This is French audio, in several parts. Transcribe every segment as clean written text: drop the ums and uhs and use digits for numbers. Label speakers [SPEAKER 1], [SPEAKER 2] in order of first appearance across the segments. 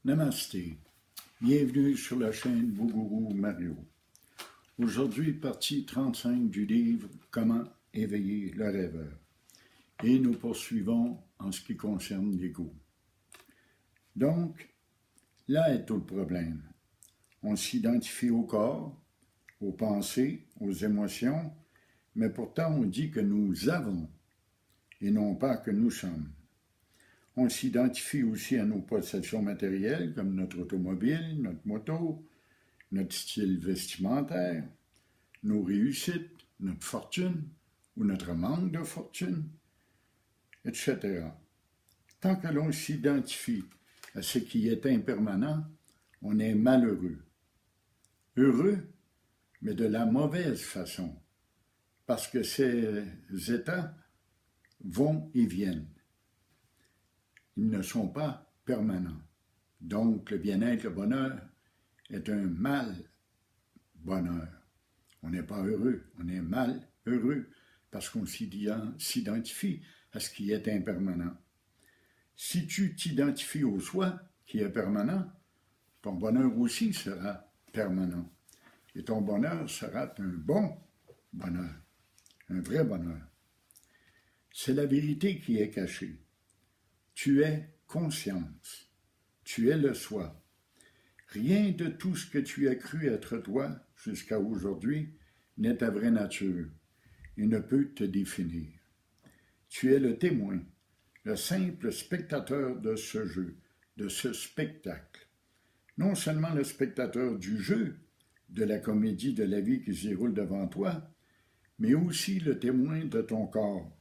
[SPEAKER 1] Namasté, bienvenue sur la chaîne Bougourou Mario. Aujourd'hui, partie 35 du livre « Comment éveiller le rêveur ». Et nous poursuivons en ce qui concerne l'ego. Donc, là est tout le problème. On s'identifie au corps, aux pensées, aux émotions, mais pourtant on dit que nous avons et non pas que nous sommes. On s'identifie aussi à nos possessions matérielles, comme notre automobile, notre moto, notre style vestimentaire, nos réussites, notre fortune ou notre manque de fortune, etc. Tant que l'on s'identifie à ce qui est impermanent, on est malheureux. Heureux, mais de la mauvaise façon, parce que ces états vont et viennent. Ils ne sont pas permanents. Donc, le bien-être, le bonheur est un mal-bonheur. On n'est pas heureux, on est malheureux parce qu'on s'identifie à ce qui est impermanent. Si tu t'identifies au soi qui est permanent, ton bonheur aussi sera permanent. Et ton bonheur sera un bon bonheur, un vrai bonheur. C'est la vérité qui est cachée. Tu es conscience, tu es le soi. Rien de tout ce que tu as cru être toi jusqu'à aujourd'hui n'est ta vraie nature et ne peut te définir. Tu es le témoin, le simple spectateur de ce jeu, de ce spectacle. Non seulement le spectateur du jeu, de la comédie de la vie qui se déroule devant toi, mais aussi le témoin de ton corps,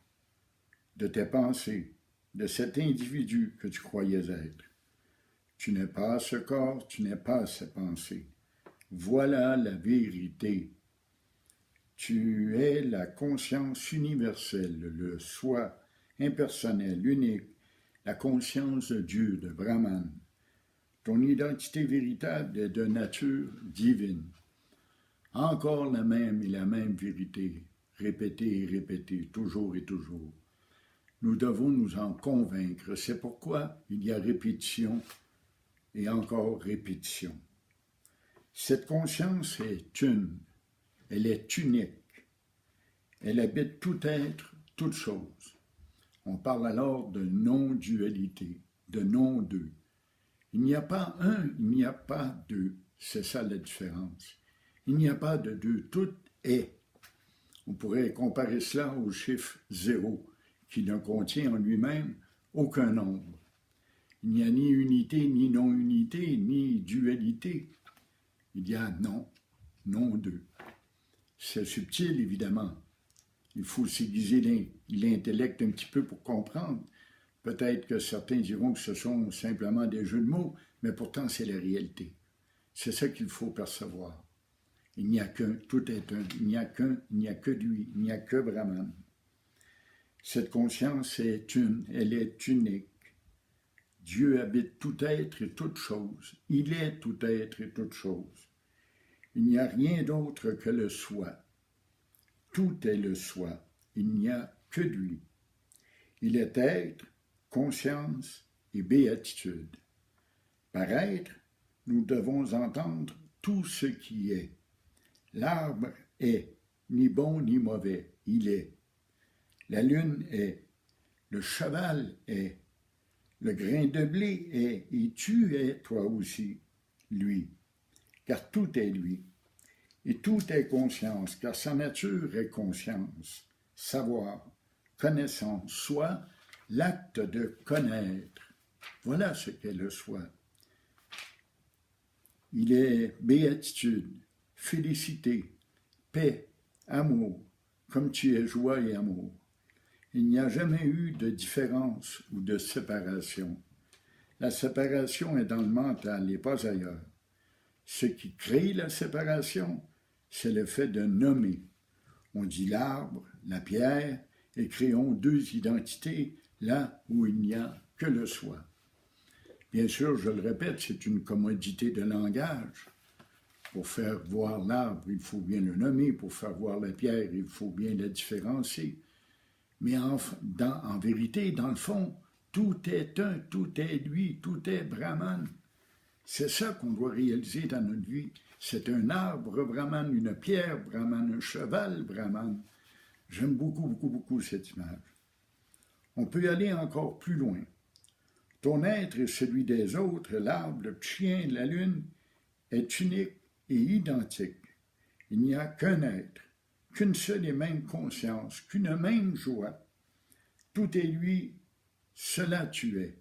[SPEAKER 1] de tes pensées, de cet individu que tu croyais être. Tu n'es pas ce corps, tu n'es pas ces pensées. Voilà la vérité. Tu es la conscience universelle, le soi impersonnel, unique, la conscience de Dieu, de Brahman. Ton identité véritable est de nature divine. Encore la même et la même vérité, répétée et répétée, toujours et toujours. Nous devons nous en convaincre. C'est pourquoi il y a répétition et encore répétition. Cette conscience est une, elle est unique. Elle habite tout être, toute chose. On parle alors de non-dualité, de non-deux. Il n'y a pas un, il n'y a pas deux. C'est ça la différence. Il n'y a pas de deux, tout est. On pourrait comparer cela au chiffre 0, qui ne contient en lui-même aucun nombre. Il n'y a ni unité, ni non-unité, ni dualité. Il y a non-deux. C'est subtil, évidemment. Il faut s'aiguiser l'intellect un petit peu pour comprendre. Peut-être que certains diront que ce sont simplement des jeux de mots, mais pourtant c'est la réalité. C'est ça qu'il faut percevoir. Il n'y a qu'un, tout est un, il n'y a qu'un, il n'y a que lui, il n'y a que Brahman. Cette conscience est une, elle est unique. Dieu habite tout être et toute chose. Il est tout être et toute chose. Il n'y a rien d'autre que le soi. Tout est le soi. Il n'y a que lui. Il est être, conscience et béatitude. Par être, nous devons entendre tout ce qui est. L'arbre est, ni bon ni mauvais, il est. La lune est, le cheval est, le grain de blé est, et tu es toi aussi, lui, car tout est lui. Et tout est conscience, car sa nature est conscience, savoir, connaissance, soit l'acte de connaître. Voilà ce qu'est le soi. Il est béatitude, félicité, paix, amour, comme tu es joie et amour. Il n'y a jamais eu de différence ou de séparation. La séparation est dans le mental et pas ailleurs. Ce qui crée la séparation, c'est le fait de nommer. On dit l'arbre, la pierre, et créons deux identités là où il n'y a que le soi. Bien sûr, je le répète, c'est une commodité de langage. Pour faire voir l'arbre, il faut bien le nommer. Pour faire voir la pierre, il faut bien la différencier. Mais en vérité, dans le fond, tout est un, tout est lui, tout est Brahman. C'est ça qu'on doit réaliser dans notre vie. C'est un arbre Brahman, une pierre Brahman, un cheval Brahman. J'aime beaucoup, beaucoup, beaucoup cette image. On peut aller encore plus loin. Ton être et celui des autres, l'arbre, le chien, la lune, est unique et identique. Il n'y a qu'un être, qu'une seule et même conscience, qu'une même joie. Tout est lui, cela tu es.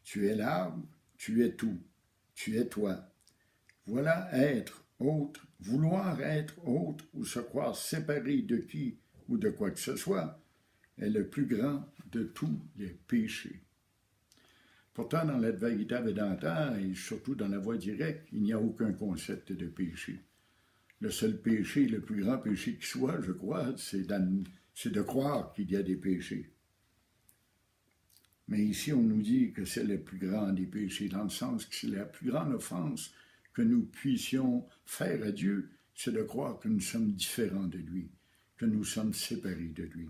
[SPEAKER 1] Tu es l'arbre, tu es tout, tu es toi. Voilà être autre, vouloir être autre ou se croire séparé de qui ou de quoi que ce soit est le plus grand de tous les péchés. Pourtant, dans l'Advaita Vedanta et surtout dans la voie directe, il n'y a aucun concept de péché. Le seul péché, le plus grand péché qui soit, je crois, c'est de croire qu'il y a des péchés. Mais ici, on nous dit que c'est le plus grand des péchés, dans le sens que c'est la plus grande offense que nous puissions faire à Dieu, c'est de croire que nous sommes différents de lui, que nous sommes séparés de lui.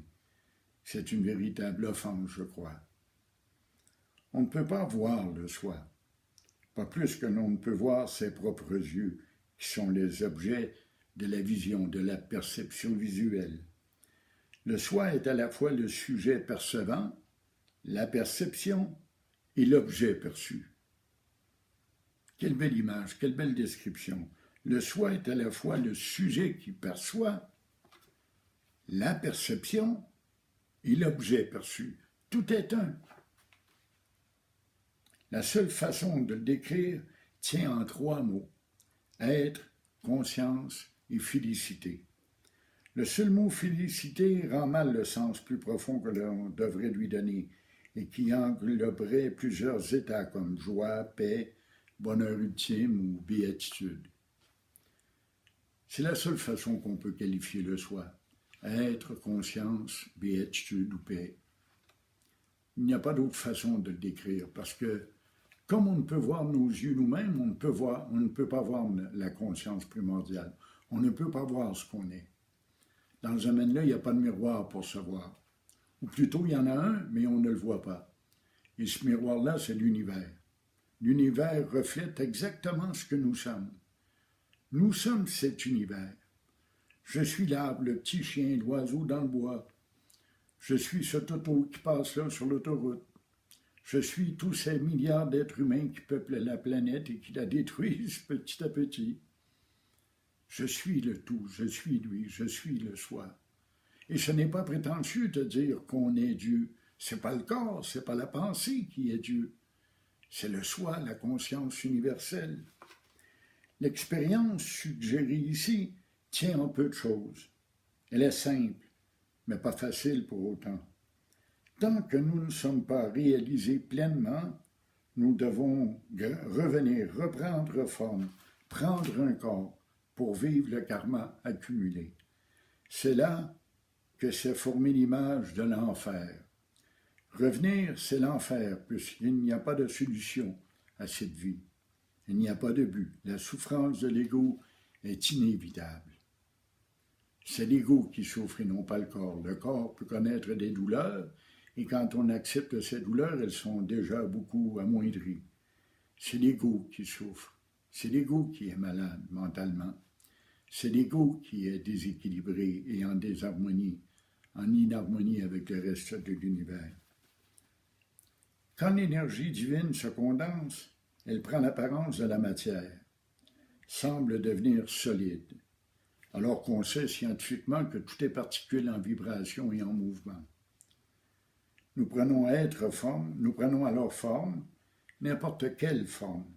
[SPEAKER 1] C'est une véritable offense, je crois. On ne peut pas voir le soi, pas plus que l'on ne peut voir ses propres yeux, qui sont les objets de la vision, de la perception visuelle. Le soi est à la fois le sujet percevant, la perception et l'objet perçu. Quelle belle image, quelle belle description. Le soi est à la fois le sujet qui perçoit, la perception et l'objet perçu. Tout est un. La seule façon de le décrire tient en 3 mots. Être, conscience et félicité. Le seul mot félicité rend mal le sens plus profond que l'on devrait lui donner et qui engloberait plusieurs états comme joie, paix, bonheur ultime ou béatitude. C'est la seule façon qu'on peut qualifier le soi. Être, conscience, béatitude ou paix. Il n'y a pas d'autre façon de le décrire parce que comme on ne peut voir nos yeux nous-mêmes, on ne peut pas voir la conscience primordiale. On ne peut pas voir ce qu'on est. Dans ce domaine-là, il n'y a pas de miroir pour se voir. Ou plutôt, il y en a un, mais on ne le voit pas. Et ce miroir-là, c'est l'univers. L'univers reflète exactement ce que nous sommes. Nous sommes cet univers. Je suis l'arbre, le petit chien, l'oiseau dans le bois. Je suis ce toto qui passe là sur l'autoroute. Je suis tous ces milliards d'êtres humains qui peuplent la planète et qui la détruisent petit à petit. Je suis le tout, je suis lui, je suis le soi. Et ce n'est pas prétentieux de dire qu'on est Dieu. Ce n'est pas le corps, ce n'est pas la pensée qui est Dieu. C'est le soi, la conscience universelle. L'expérience suggérée ici tient en peu de choses. Elle est simple, mais pas facile pour autant. Tant que nous ne sommes pas réalisés pleinement, nous devons revenir, reprendre forme, prendre un corps pour vivre le karma accumulé. C'est là que s'est formée l'image de l'enfer. Revenir, c'est l'enfer, puisqu'il n'y a pas de solution à cette vie. Il n'y a pas de but. La souffrance de l'ego est inévitable. C'est l'ego qui souffre et non pas le corps. Le corps peut connaître des douleurs, et quand on accepte ces douleurs, elles sont déjà beaucoup amoindries. C'est l'ego qui souffre. C'est l'ego qui est malade mentalement. C'est l'ego qui est déséquilibré et en désharmonie, en inharmonie avec le reste de l'univers. Quand l'énergie divine se condense, elle prend l'apparence de la matière, semble devenir solide, alors qu'on sait scientifiquement que tout est particule en vibration et en mouvement. Nous prenons alors forme, n'importe quelle forme,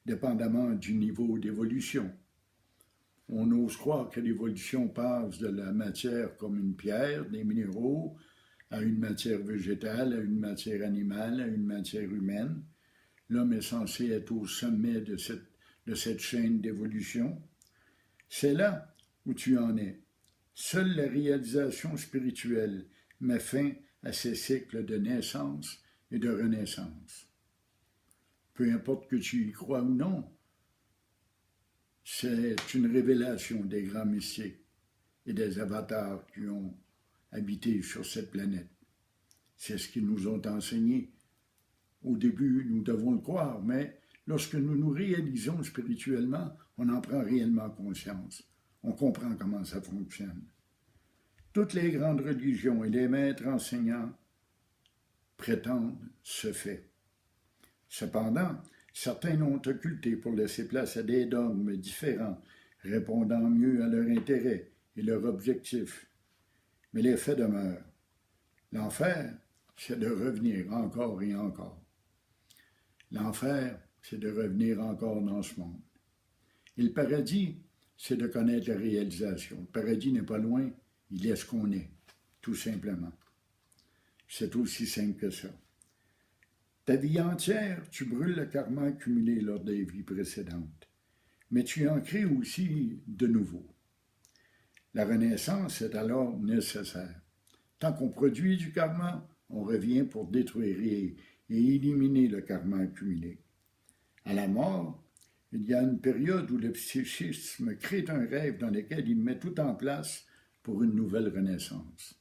[SPEAKER 1] dépendamment du niveau d'évolution. On ose croire que l'évolution passe de la matière comme une pierre, des minéraux, à une matière végétale, à une matière animale, à une matière humaine. L'homme est censé être au sommet de cette chaîne d'évolution. C'est là où tu en es. Seule la réalisation spirituelle met fin à ces cycles de naissance et de renaissance. Peu importe que tu y crois ou non, c'est une révélation des grands mystiques et des avatars qui ont habité sur cette planète. C'est ce qu'ils nous ont enseigné. Au début, nous devons le croire, mais Lorsque nous nous réalisons spirituellement, on en prend réellement conscience. On comprend comment ça fonctionne. Toutes les grandes religions et les maîtres enseignants prétendent ce fait. Cependant, certains l'ont occulté pour laisser place à des dogmes différents, répondant mieux à leur intérêt et leur objectif. Mais les faits demeurent. L'enfer, c'est de revenir encore et encore. L'enfer, c'est de revenir encore dans ce monde. Et le paradis, c'est de connaître la réalisation. Le paradis n'est pas loin, il est ce qu'on est, tout simplement. C'est aussi simple que ça. Ta vie entière, tu brûles le karma accumulé lors des vies précédentes, mais tu en crées aussi de nouveau. La renaissance est alors nécessaire. Tant qu'on produit du karma, on revient pour détruire et éliminer le karma accumulé. À la mort, il y a une période où le psychisme crée un rêve dans lequel il met tout en place pour une nouvelle renaissance.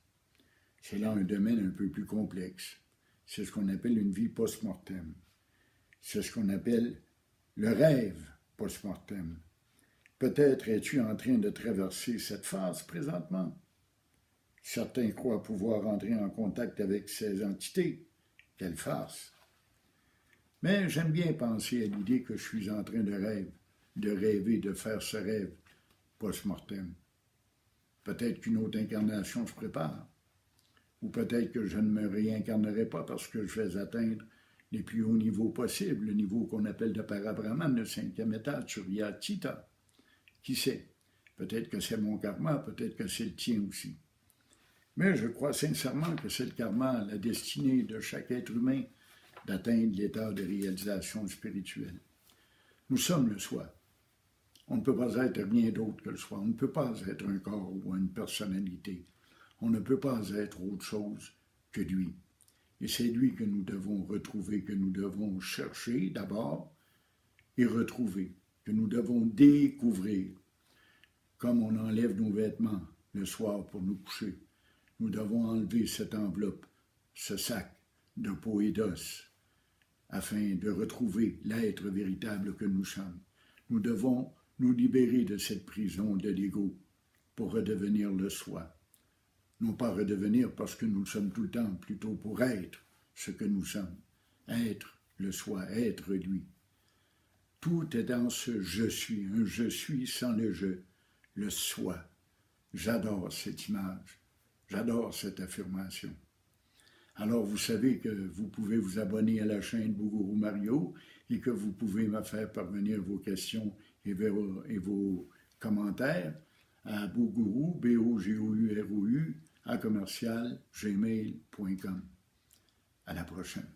[SPEAKER 1] C'est là un domaine un peu plus complexe. C'est ce qu'on appelle une vie post-mortem. C'est ce qu'on appelle le rêve post-mortem. Peut-être es-tu en train de traverser cette phase présentement. Certains croient pouvoir entrer en contact avec ces entités. Quelle farce! Mais j'aime bien penser à l'idée que je suis en train de rêver, de faire ce rêve post-mortem. Peut-être qu'une autre incarnation se prépare. Ou peut-être que je ne me réincarnerai pas parce que je vais atteindre les plus hauts niveaux possibles, le niveau qu'on appelle de Parabrahman, le 5e étage, Surya Tita. Qui sait? Peut-être que c'est mon karma, peut-être que c'est le tien aussi. Mais je crois sincèrement que c'est le karma, la destinée de chaque être humain d'atteindre l'état de réalisation spirituelle. Nous sommes le soi. On ne peut pas être rien d'autre que le soi. On ne peut pas être un corps ou une personnalité. On ne peut pas être autre chose que lui. Et c'est lui que nous devons retrouver, que nous devons chercher d'abord et retrouver, que nous devons découvrir. Comme on enlève nos vêtements le soir pour nous coucher, nous devons enlever cette enveloppe, ce sac de peau et d'os, afin de retrouver l'être véritable que nous sommes. Nous devons nous libérer de cette prison de l'ego pour redevenir le soi. Non pas redevenir parce que nous le sommes tout le temps, plutôt pour être ce que nous sommes. Être le soi, être lui. Tout est dans ce je suis, un je suis sans le je, le soi. J'adore cette image, j'adore cette affirmation. Alors vous savez que vous pouvez vous abonner à la chaîne Bougourou Mario et que vous pouvez me faire parvenir vos questions et vos commentaires à Bougourou, BOGOUROU, @gmail.com. À la prochaine.